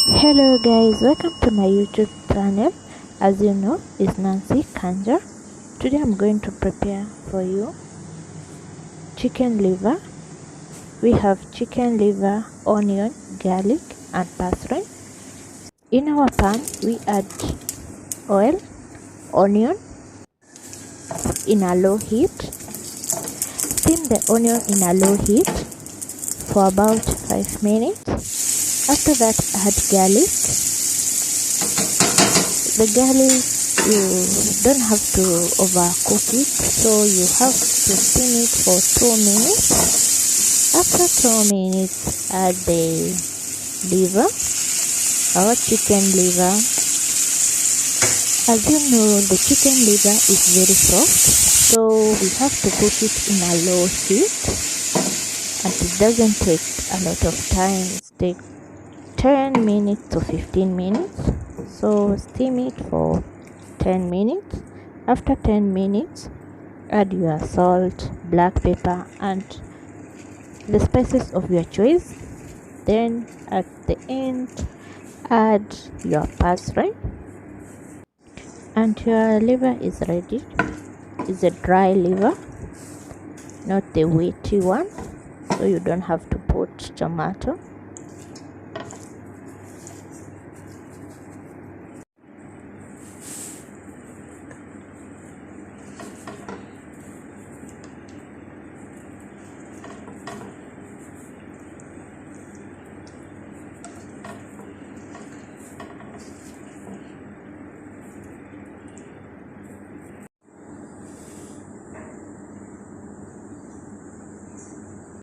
Hello guys, welcome to my YouTube channel. As you know, it's Nancy Kanja. Today I'm going to prepare for you chicken liver. We have chicken liver, onion, garlic and parsley. In our pan we add oil, onion in a low heat. Steam the onion in a low heat for about 5 minutes. After that, add garlic. The garlic, you don't have to overcook it, so you have to steam it for 2 minutes. After 2 minutes, add the liver, our chicken liver. As you know, the chicken liver is very soft, so we have to cook it in a low heat, and it doesn't take a lot of time. It takes 10 minutes to 15 minutes, so steam it for 10 minutes. After 10 minutes, add your salt, black pepper and the spices of your choice. Then at the end, add your parsley, and your liver is ready. It's a dry liver, not the wetty one, so you don't have to put tomato.